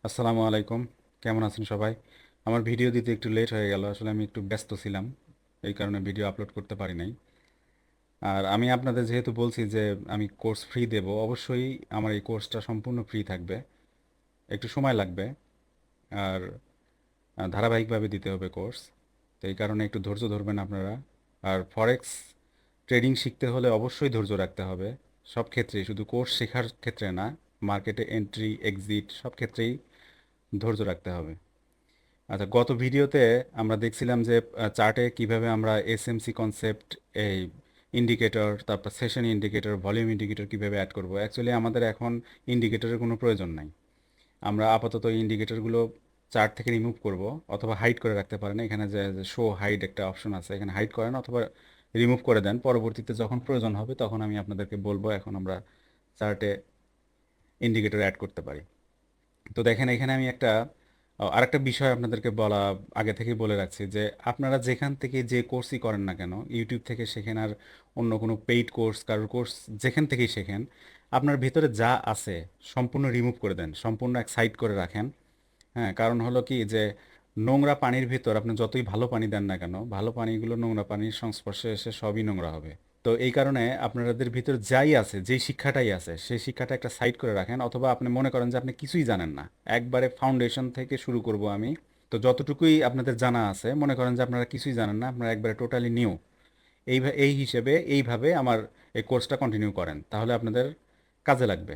আসসালামু আলাইকুম। কেমন আছেন সবাই? আমার ভিডিও দিতে একটু লেট হয়ে গেল, আসলে আমি একটু ব্যস্ত ছিলাম, এই কারণে ভিডিও আপলোড করতে পারি নাই। আর আমি আপনাদের যেহেতু বলছি যে আমি কোর্স ফ্রি দেব, অবশ্যই আমার এই কোর্সটা সম্পূর্ণ ফ্রি থাকবে। একটু সময় লাগবে, আর ধারাবাহিকভাবে দিতে হবে কোর্স। তো এই কারণে একটু ধৈর্য ধরবেন আপনারা। আর ফরেক্স ট্রেডিং শিখতে হলে অবশ্যই ধৈর্য রাখতে হবে, সব ক্ষেত্রেই, শুধু কোর্স শেখার ক্ষেত্রে না, মার্কেটে এন্ট্রি এক্সিট সব ক্ষেত্রেই ধৈর্য রাখতে হবে। আচ্ছা, গত ভিডিওতে আমরা দেখছিলাম যে চার্টে কিভাবে আমরা এসএমসি কনসেপ্ট, এই ইন্ডিকেটর, তারপর সেশন ইন্ডিকেটর, ভলিউম ইন্ডিকেটর কিভাবে অ্যাড করব। অ্যাকচুয়ালি আমাদের এখন ইন্ডিকেটরের কোনো প্রয়োজন নাই। আমরা আপাতত এই ইন্ডিকেটরগুলো চার্ট থেকে রিমুভ করব, অথবা হাইড করে রাখতে পারেন। এখানে যে শো হাইড একটা অপশন আছে, এখানে হাইড করেন অথবা রিমুভ করে দেন। পরবর্তীতে যখন প্রয়োজন হবে তখন আমি আপনাদেরকে বলবো এখন আমরা চার্টে ইন্ডিকেটর অ্যাড করতে পারি। তো দেখেন, এখানে আমি একটা আরেকটা বিষয় আপনাদেরকে বলা আগে থেকেই বলে রাখছি যে আপনারা যেখান থেকে যে কোর্সই করেন না কেন, ইউটিউব থেকে শেখেন আর অন্য কোনো পেইড কোর্স, কারোর কোর্স, যেখান থেকেই শেখেন, আপনার ভিতরে যা আছে সম্পূর্ণ রিমুভ করে দেন, সম্পূর্ণ এক সাইড করে রাখেন। হ্যাঁ, কারণ হলো কি যে নোংরা পানির ভিতর আপনি যতই ভালো পানি দেন না কেন, ভালো পানিগুলো নোংরা পানির সংস্পর্শে এসে সবই নোংরা হবে। তো এই কারণে আপনাদের ভিতর যাই আছে, যেই শিক্ষাটাই আছে, সেই শিক্ষাটা একটা সাইড করে রাখেন। অথবা আপনি মনে করেন যে আপনি কিছুই জানেন না, একবারে ফাউন্ডেশন থেকে শুরু করব আমি। তো যতটুকুই আপনাদের জানা আছে, মনে করেন যে আপনারা কিছুই জানেন না, আপনারা একবারে টোটালি নিউ, এই হিসেবে এইভাবে আমার এই কোর্সটা কন্টিনিউ করেন, তাহলে আপনাদের কাজে লাগবে।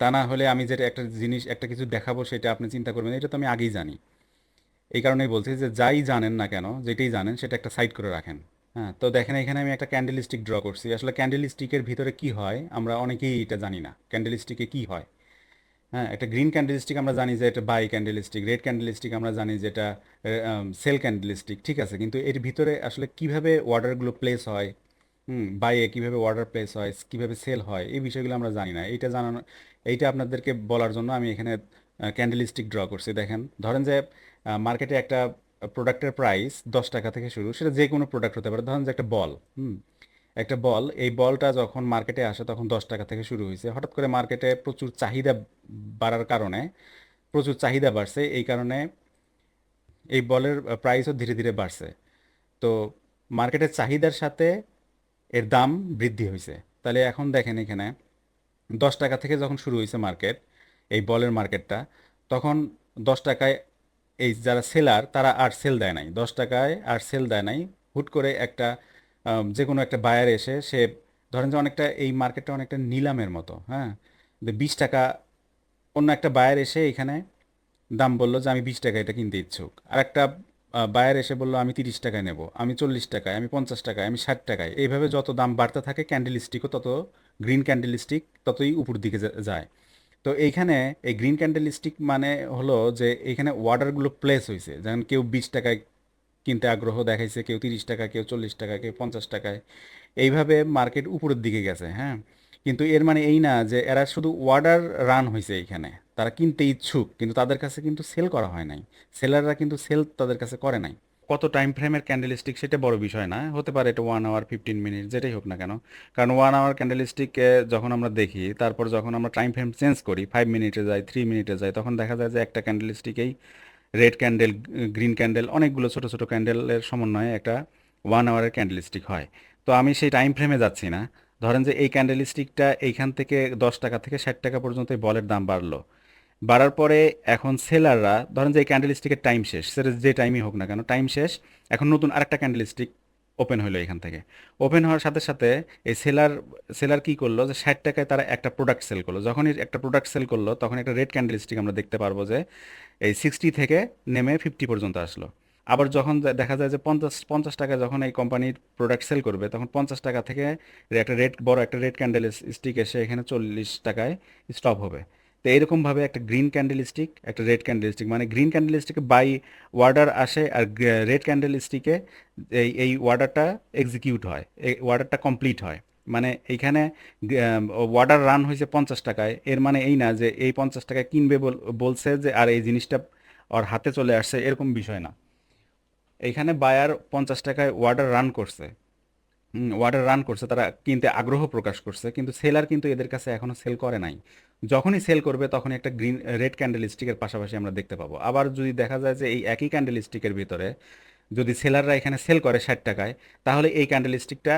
তা না হলে আমি যেটা একটা জিনিস, একটা কিছু দেখাবো, সেটা আপনি চিন্তা করবেন এটা তো আমি আগেই জানি। এই কারণেই বলছি যে যাই জানেন না কেন, যেটাই জানেন সেটা একটা সাইড করে রাখেন। হ্যাঁ, তো দেখেন এখানে আমি একটা ক্যান্ডেল স্টিক ড্র করছি। আসলে ক্যান্ডেল স্টিকের ভিতরে কি হয় আমরা অনেকেই এটা জানি না, ক্যান্ডেল স্টিকে কি হয়। হ্যাঁ, একটা গ্রিন ক্যান্ডেল স্টিক আমরা জানি যে এটা buy candlestick, red candlestick আমরা জানি যে এটা সেল ক্যান্ডেল স্টিক, ঠিক আছে। কিন্তু এর ভিতরে আসলে কিভাবে অর্ডারগুলো প্লেস হয়, বাইয়ে কিভাবে অর্ডার প্লেস হয়, কিভাবে সেল হয়, এই বিষয়গুলো আমরা জানি না। এইটা জানানো, এইটা আপনাদেরকে বলার জন্য আমি এখানে ক্যান্ডেল স্টিক ড্র করছি। দেখেন, ধরেন যে মার্কেটে একটা প্রোডাক্টের প্রাইস 10 টাকা থেকে শুরু, সেটা যে কোনো প্রোডাক্ট হতে পারে। ধরেন যে একটা বল, একটা বল, এই বলটা যখন মার্কেটে আসে তখন 10 টাকা থেকে শুরু হয়েছে। হঠাৎ করে মার্কেটে প্রচুর চাহিদা বাড়ার কারণে, প্রচুর চাহিদা বাড়ছে, এই কারণে এই বলের প্রাইসও ধীরে ধীরে বাড়ছে। তো মার্কেটের চাহিদার সাথে এর দাম বৃদ্ধি হয়েছে। তাহলে এখন দেখেন এখানে 10 টাকা থেকে যখন শুরু হয়েছে মার্কেট, এই বলের মার্কেটটা, তখন 10 টাকায় এই যারা সেলার তারা আর সেল দেয় নাই, 10 টাকায় আর সেল দেয় নাই। হুট করে একটা যে কোনো একটা বায়ার এসে, সে ধরেন যে অনেকটা এই মার্কেটটা অনেকটা নিলামের মতো। হ্যাঁ, 20 টাকা, অন্য একটা বায়ার এসে এখানে দাম বললো যে আমি 20 টাকা এটা কিনতে ইচ্ছুক। আর একটা বায়ার এসে বললো আমি 30 টাকায় নেব, আমি 40 টাকায়, আমি 50 টাকায়, আমি 60 টাকায়। এইভাবে যত দাম বাড়তে থাকে ক্যান্ডেল স্টিকও তত, গ্রিন ক্যান্ডেল স্টিক ততই উপর দিকে যায়। তো এইখানে এই গ্রিন ক্যান্ডেল স্টিক মানে হলো যে এইখানে অর্ডারগুলো প্লেস হয়েছে, যেমন কেউ 20 টাকায় কিনতে আগ্রহ দেখাইছে, কেউ 30 টাকা, কেউ 40 টাকা, কেউ 50 টাকায়। এইভাবে মার্কেট উপরের দিকে গেছে। হ্যাঁ, কিন্তু এর মানে এই না যে এরা শুধু অর্ডার রান হয়েছে এইখানে, তারা কিনতে ইচ্ছুক কিন্তু তাদের কাছে কিন্তু সেল করা হয় নাই, সেলাররা কিন্তু সেল তাদের কাছে করে নাই। কত টাইম ফ্রেমের ক্যান্ডেল স্টিক সেটা বড় বিষয় না, হতে পারে এটা 1 আওয়ার, 15 মিনিট, যেটাই হোক না কেন। কারণ 1 আওয়ার ক্যান্ডেল স্টিককে যখন আমরা দেখি, তারপর যখন আমরা টাইম ফ্রেম চেঞ্জ করি, 5 মিনিটে যাই, 3 মিনিটে যাই, তখন দেখা যায় যে একটা ক্যান্ডেল স্টিকেই রেড ক্যান্ডেল, গ্রিন ক্যান্ডেল, অনেকগুলো ছোট ছোট ক্যান্ডেলের সমন্বয়ে একটা 1 আওয়ারের ক্যান্ডেল স্টিক হয়। তো আমি সেই টাইম ফ্রেমে যাচ্ছি না। ধরেন যে এই ক্যান্ডেল স্টিকটা এইখান থেকে 10 টাকা থেকে 60 টাকা পর্যন্ত এই বলের দাম বাড়লো। বাড়ার পরে এখন সেলাররা ধরেন যে এই ক্যান্ডেল স্টিকের টাইম শেষ, সেটা যে টাইমই হোক না কেন টাইম শেষ, এখন নতুন আরেকটা ক্যান্ডেল স্টিক ওপেন হলো এখান থেকে। ওপেন হওয়ার সাথে সাথে এই সেলার, সেলার কি করলো যে 60 টাকায় তারা একটা প্রোডাক্ট সেল করলো। যখনই একটা প্রোডাক্ট সেল করলো তখন একটা রেড ক্যান্ডেল স্টিক আমরা দেখতে পারবো যে এই 60 থেকে নেমে 50 পর্যন্ত আসলো। আবার যখন দেখা যায় যে 50 50 টাকায় যখন এই কোম্পানির প্রোডাক্ট সেল করবে, তখন 50 টাকা থেকে একটা রেড, বড় একটা রেড ক্যান্ডেল স্টিক এসে এখানে 40 টাকায় স্টপ হবে। তো এইরকমভাবে একটা গ্রিন ক্যান্ডেল স্টিক, একটা রেড ক্যান্ডেল স্টিক, মানে গ্রিন ক্যান্ডেল স্টিকে বাই ওয়ার্ডার আসে, আর রেড ক্যান্ডেল স্টিকে এই ওয়ার্ডারটা এক্সিকিউট হয়, এই ওয়ার্ডারটা কমপ্লিট হয়। মানে এইখানে ওয়ার্ডার রান হয়েছে 50 টাকায়, এর মানে এই না যে এই 50 টাকায় কিনবে বলছে যে আর এই জিনিসটা ওর হাতে চলে আসছে, এরকম বিষয় না। এইখানে বায়ার 50 টাকায় ওয়ার্ডার রান করছে, ওয়ার্ডার রান করছে, তারা কিনতে আগ্রহ প্রকাশ করছে, কিন্তু সেলার কিন্তু এদের কাছে এখনো সেল করে নাই। যখনই সেল করবে তখনই একটা রেড ক্যান্ডেল স্টিকের পাশাপাশি আমরা দেখতে পাবো। আবার যদি দেখা যায় যে এই একই ক্যান্ডেল স্টিকের ভিতরে যদি সেলাররা এখানে সেল করে 60 টাকায়, তাহলে এই ক্যান্ডেল স্টিকটা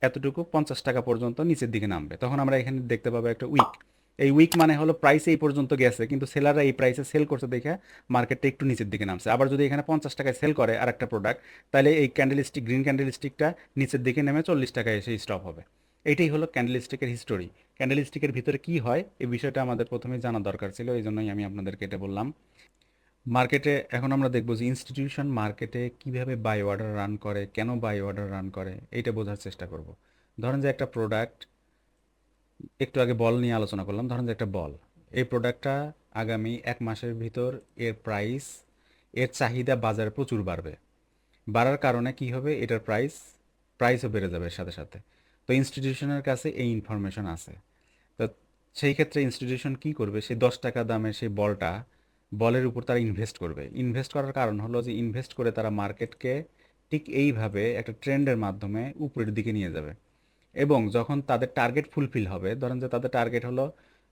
এতটুকু 50 টাকা পর্যন্ত নিচের দিকে নামবে। তখন আমরা এখানে দেখতে পাবো একটা উইক। এই উইক মানে হলো প্রাইস এই পর্যন্ত গেছে, কিন্তু সেলাররা এই প্রাইসে সেল করছে দেখে মার্কেটটা একটু নিচের দিকে নামছে। আবার যদি এখানে 50 টাকায় সেল করে আর একটা প্রোডাক্ট, তাহলে এই ক্যান্ডেল স্টিক গ্রিন ক্যান্ডেল স্টিকটা নিচের দিকে নেমে 40 টাকায় এসে স্টপ হবে। এইটাই হলো ক্যান্ডেল স্টিকের হিস্টোরি। ক্যান্ডেল স্টিকের ভিতরে কি হয় এই বিষয়টা আমাদের প্রথমেই জানা দরকার ছিল, এই জন্যই আমি আপনাদেরকে এটা বললাম। মার্কেটে এখন আমরা দেখবো যে ইনস্টিটিউশন মার্কেটে কিভাবে বাই অর্ডার রান করে, কেন বাই অর্ডার রান করে, এইটা বোঝার চেষ্টা করব। ধরেন যে একটা প্রোডাক্ট, একটু আগে বল নিয়ে আলোচনা করলাম, ধরেন যে একটা বল, এই প্রোডাক্টটা আগামী 1 মাসের ভিতর এর প্রাইস, এর চাহিদা বাজারে প্রচুর বাড়বে। বাড়ার কারণে কি হবে, এটার প্রাইসও বেড়ে যাবে এর সাথে সাথে। তো ইনস্টিটিউশনের কাছে এই ইনফরমেশন আছে। তো সেই ক্ষেত্রে ইনস্টিটিউশন কি করবে, সেই 10 টাকা দামের সেই বলের উপর তারা ইনভেস্ট করবে। ইনভেস্ট করার কারণ হলো যে ইনভেস্ট করে তারা মার্কেটকে ঠিক এইভাবে একটা ট্রেন্ডের মাধ্যমে উপরের দিকে নিয়ে যাবে। এবং যখন তাদের টার্গেট ফুলফিল হবে, ধরেন যে তাদের টার্গেট হলো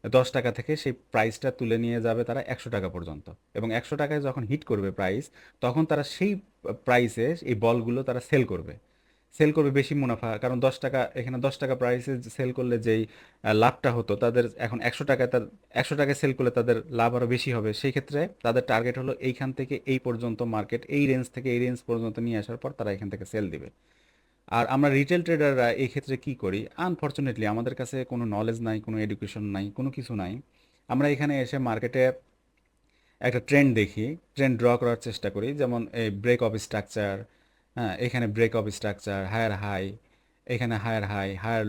10 টাকা থেকে সেই প্রাইসটা তুলে নিয়ে যাবে তারা 100 টাকা পর্যন্ত, এবং 100 টাকায় যখন হিট করবে প্রাইস, তখন তারা সেই প্রাইসে এই বলগুলো তারা সেল করবে বেশি মুনাফা। কারণ 10 টাকা, এখানে 10 টাকা প্রাইসে সেল করলে যেই লাভটা হতো তাদের, এখন 100 টাকায় 100 টাকায় সেল করলে তাদের লাভ আরও বেশি হবে। সেই ক্ষেত্রে তাদের টার্গেট হলো এইখান থেকে এই পর্যন্ত, মার্কেট এই রেঞ্জ থেকে এই রেঞ্জ পর্যন্ত নিয়ে আসার পর তারা এখান থেকে সেল দিবে। আর আমরা রিটেল ট্রেডাররা এই ক্ষেত্রে কি করি, আনফরচুনেটলি আমাদের কাছে কোনো নলেজ নাই, কোনো এডুকেশন নাই, কোনো কিছু নাই। আমরা এখানে এসে মার্কেটে একটা ট্রেন্ড দেখি, ট্রেন্ড ড্র করার চেষ্টা করি। যেমন এই ব্রেক অফ স্ট্রাকচার, হ্যাঁ এখানে break of structure, higher high, এখানে হায়ার হাই, হায়ার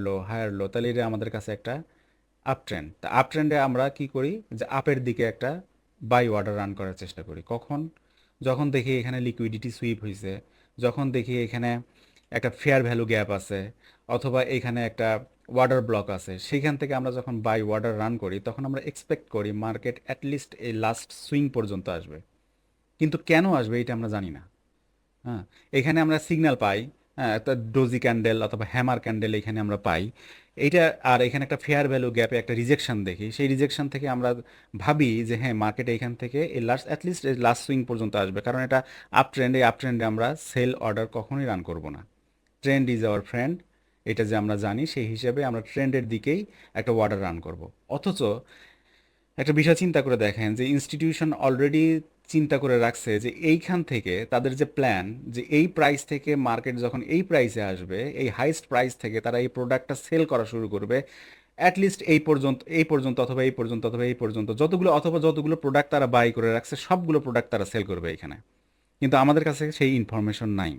লো, তাহলে এটা আমাদের কাছে একটা আপ ট্রেন্ড। তা আপ ট্রেন্ডে আমরা কি করি, যে আপের দিকে একটা বাই অর্ডার রান করার চেষ্টা করি। কখন? যখন দেখি এখানে লিকুইডিটি সুইপ হয়েছে, যখন দেখি এখানে একটা ফেয়ার ভ্যালু গ্যাপ আছে, অথবা এখানে একটা ওয়াটার ব্লক আছে, সেইখান থেকে আমরা যখন বাই অর্ডার রান করি তখন আমরা এক্সপেক্ট করি মার্কেট অ্যাটলিস্ট এই লাস্ট সুইং পর্যন্ত আসবে। কিন্তু কেন আসবে এটা আমরা জানি না। হ্যাঁ, এখানে আমরা সিগন্যাল পাই, হ্যাঁ একটা ডোজি ক্যান্ডেল অথবা হ্যামার ক্যান্ডেল এখানে আমরা পাই এইটা। আর এখানে একটা ফেয়ার ভ্যালু গ্যাপে একটা রিজেকশন দেখি, সেই রিজেকশন থেকে আমরা ভাবি যে হ্যাঁ মার্কেট এখান থেকে এই লাস্ট অ্যাটলিস্ট এই লাস্ট সুইং পর্যন্ত আসবে, কারণ এটা আপ ট্রেন্ড। এই আপ ট্রেন্ডে আমরা সেল অর্ডার কখনোই রান করব না। ট্রেন্ড ইজ আওয়ার ফ্রেন্ড, এটা যে আমরা জানি, সেই হিসেবে আমরা ট্রেন্ডের দিকেই একটা অর্ডার রান করব। অথচ একটা বিষয় চিন্তা করে দেখেন যে ইনস্টিটিউশন অলরেডি চিন্তা করে রাখছে যে এইখান থেকে তাদের যে প্ল্যান, যে এই প্রাইস থেকে মার্কেট যখন এই প্রাইসে আসবে, এই হাইস্ট প্রাইস থেকে তারা এই প্রোডাক্টটা সেল করা শুরু করবে অ্যাটলিস্ট এই পর্যন্ত অথবা এই পর্যন্ত অথবা এই পর্যন্ত, যতগুলো প্রোডাক্ট তারা বাই করে রাখছে সবগুলো প্রোডাক্ট তারা সেল করবে এখানে। কিন্তু আমাদের কাছে সেই ইনফরমেশন নাই,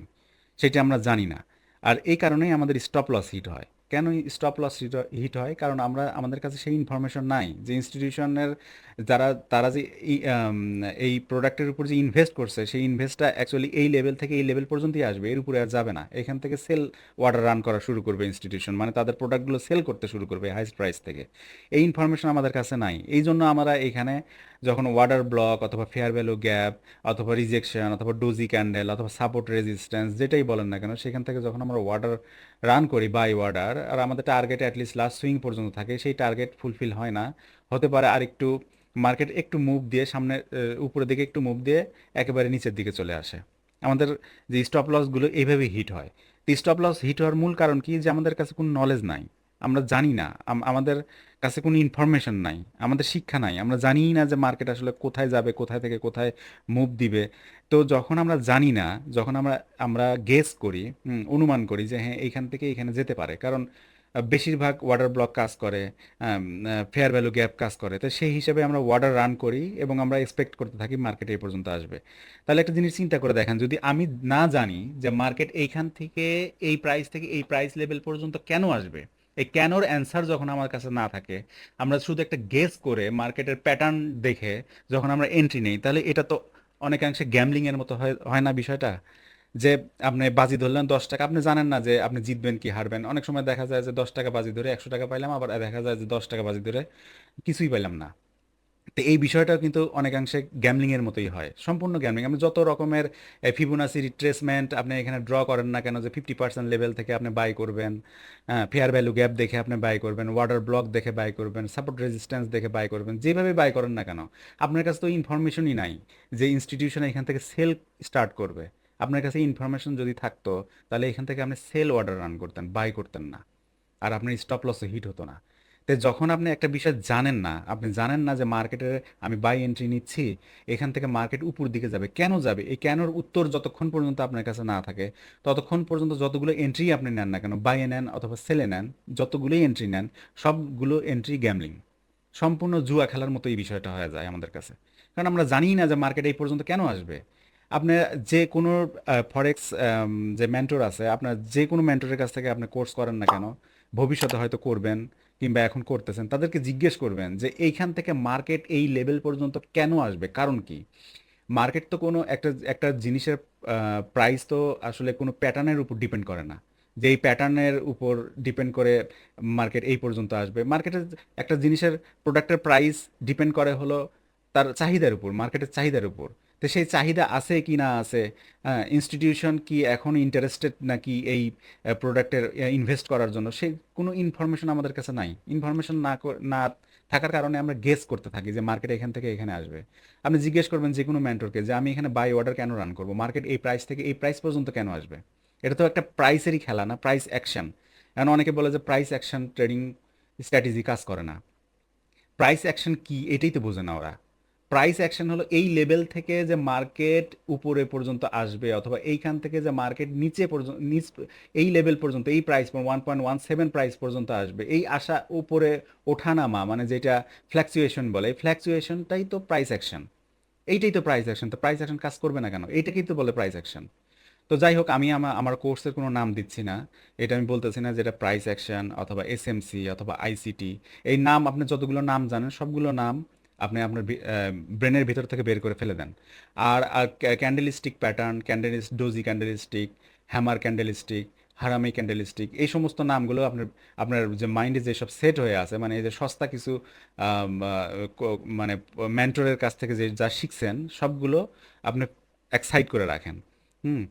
সেটা আমরা জানি না। আর এই কারণেই আমাদের স্টপ লস হিট হয়। কেন স্টপ লস হিট হয়? কারণ আমাদের কাছে সেই ইনফরমেশন নাই যে ইনস্টিটিউশনের তারা যে এই প্রোডাক্টের উপর যে ইনভেস্ট করছে, সেই ইনভেস্টটা অ্যাকচুয়ালি এই লেভেল থেকে এই লেভেল পর্যন্তই আসবে, এর উপরে আর যাবে না। এখান থেকে সেল অর্ডার রান করা শুরু করবে ইনস্টিটিউশন, মানে তাদের প্রোডাক্টগুলো সেল করতে শুরু করবে হাইস্ট প্রাইস থেকে। এই ইনফরমেশন আমাদের কাছে নাই। এই জন্য আমরা এখানে যখন ওয়াটার ব্লক অথবা ফেয়ার ভ্যালু গ্যাপ অথবা রিজেকশন অথবা ডোজি ক্যান্ডেল অথবা সাপোর্ট রেজিস্ট্যান্স যেটাই বলেন না কেন, সেখান থেকে যখন আমরা ওয়ার্ডার রান করি, বাই ওয়ার্ডার, আর আমাদের টার্গেট অ্যাটলিস্ট লাস্ট সুইং পর্যন্ত থাকে, সেই টার্গেট ফুলফিল হয় না। হতে পারে আর একটু মার্কেট একটু মুভ দিয়ে সামনে, উপরের দিকে একটু মুভ দিয়ে একেবারে নিচের দিকে চলে আসে। আমাদের যে স্টপ লসগুলো এইভাবেই হিট হয়। তো স্টপ লস হিট হওয়ার মূল কারণ কি, যে আমাদের কাছে কোনো নলেজ নাই, আমরা জানি না, আমাদের কাছে কোনো ইনফরমেশন নাই, আমাদের শিক্ষা নাই, আমরা জানিই না যে মার্কেট আসলে কোথায় যাবে, কোথায় থেকে কোথায় মুভ দিবে। তো যখন আমরা জানি না, যখন আমরা আমরা গেস করি, অনুমান করি যে হ্যাঁ এইখান থেকে এইখানে যেতে পারে, কারণ বেশিরভাগ ওয়াটার ব্লক কাজ করে, ফেয়ার ভ্যালু গ্যাপ কাজ করে, তো সেই হিসাবে আমরা ওয়াটার রান করি এবং আমরা এক্সপেক্ট করতে থাকি মার্কেট এই পর্যন্ত আসবে। তাহলে একটা জিনিস চিন্তা করে দেখেন, যদি আমি না জানি যে মার্কেট এইখান থেকে এই প্রাইস থেকে এই প্রাইস লেভেল পর্যন্ত কেন আসবে, এই কেনর অ্যান্সার যখন আমার কাছে না থাকে, আমরা শুধু একটা গেস করে মার্কেটের প্যাটার্ন দেখে যখন আমরা এন্ট্রি নেই, তাহলে এটা তো অনেকাংশে গ্যামলিং এর মতো হয় হয় না বিষয়টা? যে আপনি বাজি ধরলেন 10 টাকা, আপনি জানেন না যে আপনি জিতবেন কি হারবেন। অনেক সময় দেখা যায় যে 10 টাকা বাজি ধরে 100 টাকা পাইলাম, আবার দেখা যায় যে 10 টাকা বাজি ধরে কিছুই পাইলাম না। তো এই বিষয়টাও কিন্তু অনেকাংশে গ্যামলিং এর মতোই হয়, সম্পূর্ণ গ্যামলিং। আপনি যত রকমের ফিবোনাসি রিট্রেসমেন্ট আপনি এখানে ড্র করেন না কেন, যে 50% লেভেল থেকে আপনি বাই করবেন, ফেয়ার ভ্যালু গ্যাপ দেখে আপনি বাই করবেন, ওয়াটার ব্লক দেখে বাই করবেন, সাপোর্ট রেজিস্ট্যান্স দেখে বাই করবেন, যেভাবে বাই করেন না কেন, আপনার কাছে তো ইনফরমেশনই নাই যে ইনস্টিটিউশন এখান থেকে সেল স্টার্ট করবে। আপনার কাছে ইনফরমেশন যদি থাকতো, তাহলে এখান থেকে আপনি সেল অর্ডার রান করতেন, বাই করতেন না, আর আপনার স্টপ লসও হিট হতো না। তো যখন আপনি একটা বিষয় জানেন না, আপনি জানেন না যে মার্কেটে আমি বাই এন্ট্রি নিচ্ছি, এখান থেকে মার্কেট উপর দিকে যাবে, কেন যাবে, এই কেনর উত্তর যতক্ষণ পর্যন্ত আপনার কাছে না থাকে, ততক্ষণ পর্যন্ত যতগুলো এন্ট্রি আপনি নেন না কেন, বাইয়ে নেন অথবা সেলে নেন, যতগুলোই এন্ট্রি নেন, সবগুলো এন্ট্রি গ্যামলিং, সম্পূর্ণ জুয়া খেলার মতো এই বিষয়টা হয়ে যায় আমাদের কাছে। কারণ আমরা জানি না যে মার্কেট এই পর্যন্ত কেন আসবে। আপনি যে কোনো ফরেক্স যে মেন্টর আছে, আপনার যে কোনো মেন্টরের কাছ থেকে আপনি কোর্স করেন না কেন, ভবিষ্যতে হয়তো করবেন কিংবা এখন করতেছেন, তাদেরকে জিজ্ঞেস করবেন যে এইখান থেকে মার্কেট এই লেভেল পর্যন্ত কেন আসবে, কারণ কি। মার্কেট তো কোনো একটা একটা জিনিসের প্রাইস তো আসলে কোনো প্যাটার্নের উপর ডিপেন্ড করে না, যে এই প্যাটার্নের উপর ডিপেন্ড করে মার্কেট এই পর্যন্ত আসবে। মার্কেটের একটা জিনিসের প্রোডাক্টের প্রাইস ডিপেন্ড করে হলো তার চাহিদার উপর, মার্কেটের চাহিদার উপর। তো সেই চাহিদা আছে কি না আছে, ইনস্টিটিউশন কি এখন ইন্টারেস্টেড নাকি এই প্রোডাক্টের ইনভেস্ট করার জন্য, সেই কোনো ইনফরমেশন আমাদের কাছে নাই। ইনফরমেশন না থাকার কারণে আমরা গেস করতে থাকি যে মার্কেট এখান থেকে এখানে আসবে। আপনি জিজ্ঞেস করবেন যে কোনো মেন্টরকে যে আমি এখানে বাই অর্ডার কেন রান করব, মার্কেট এই প্রাইস থেকে এই প্রাইস পর্যন্ত কেন আসবে। এটা তো একটা প্রাইসেরই খেলা না, প্রাইস অ্যাকশন। এখন অনেকে বলে যে প্রাইস অ্যাকশন ট্রেডিং স্ট্র্যাটেজি কাজ করে না। প্রাইস অ্যাকশন কি এটাই তো বোঝে না ওরা। প্রাইস অ্যাকশন হলো এই লেভেল থেকে যে মার্কেট উপরে পর্যন্ত আসবে, অথবা এইখান থেকে যে মার্কেট নিচে পর্যন্ত এই লেভেল পর্যন্ত, এই প্রাইস 1.17 প্রাইস পর্যন্ত আসবে, এই আশা উপরে ওঠানামা, মানে যেটা ফ্ল্যাকচুয়েশন বলে, এই ফ্ল্যাকচুয়েশনটাই তো প্রাইস অ্যাকশন। এইটাই তো প্রাইস অ্যাকশন। তো প্রাইস অ্যাকশন কাজ করবে না কেন, এইটাকেই তো বলে প্রাইস অ্যাকশন। তো যাই হোক, আমি আমার কোর্সের কোনো নাম দিচ্ছি না, এটা আমি বলতেছি না যেটা প্রাইস অ্যাকশন অথবা এসএমসি অথবা আইসিটি। এই নাম আপনি যতগুলো নাম জানেন সবগুলো নাম আপনি আপনার ব্রেনের ভিতর থেকে বের করে ফেলে দেন। আর candlestick pattern, doji candlestick, hammer candlestick, harami candlestick, এই সমস্ত নামগুলো আপনার আপনার যে মাইন্ডে যেসব সেট হয়ে আছে, মানে এই যে সস্তা কিছু মানে মেন্টরের কাছ থেকে যে যা শিখছেন সবগুলো আপনি এক সাইড করে রাখেন। হুম।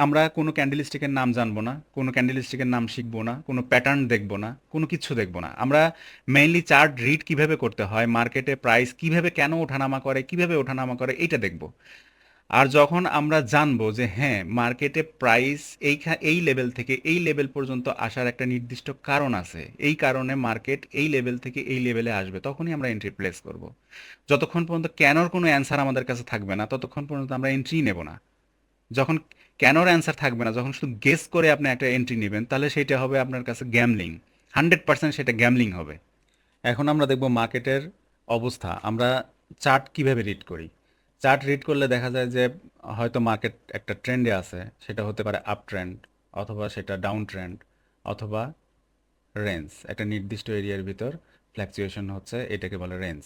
আমরা কোনো ক্যান্ডেলস্টিকের নাম জানবো না, কোনো ক্যান্ডেলস্টিকের নাম শিখবো না, কোনো প্যাটার্ন দেখবো না, কোনো কিছু দেখবো না। আমরা মেইনলি চার্ট রিড কিভাবে করতে হয়, মার্কেটে প্রাইস কিভাবে কেন ওঠানামা করে, কিভাবে ওঠানামা করে, এইটা দেখবো। আর যখন আমরা জানবো যে হ্যাঁ, মার্কেটে প্রাইস এই লেভেল থেকে এই লেভেল পর্যন্ত আসার একটা নির্দিষ্ট কারণ আছে, এই কারণে মার্কেট এই লেভেল থেকে এই লেভেলে আসবে, তখনই আমরা এন্ট্রি প্লেস করব। যতক্ষণ পর্যন্ত কেনর কোনো অ্যান্সার আমাদের কাছে থাকবে না, ততক্ষণ পর্যন্ত আমরা এন্ট্রি নেব না। যখন কেনর অ্যান্সার থাকবে না, যখন শুধু গেস করে আপনি একটা এন্ট্রি নেবেন, তাহলে সেটা হবে আপনার কাছে গ্যামলিং। 100% সেটা গ্যামলিং হবে। এখন আমরা দেখব মার্কেটের অবস্থা। আমরা চার্ট কিভাবে রিড করি। চার্ট রিড করলে দেখা যায় যে হয়তো মার্কেট একটা ট্রেন্ডে আছে, সেটা হতে পারে আপ ট্রেন্ড, অথবা সেটা ডাউন ট্রেন্ড, অথবা রেঞ্জ, একটা নির্দিষ্ট এরিয়ার ভিতর ফ্ল্যাকচুয়েশন হচ্ছে, এটাকে বলে রেঞ্জ।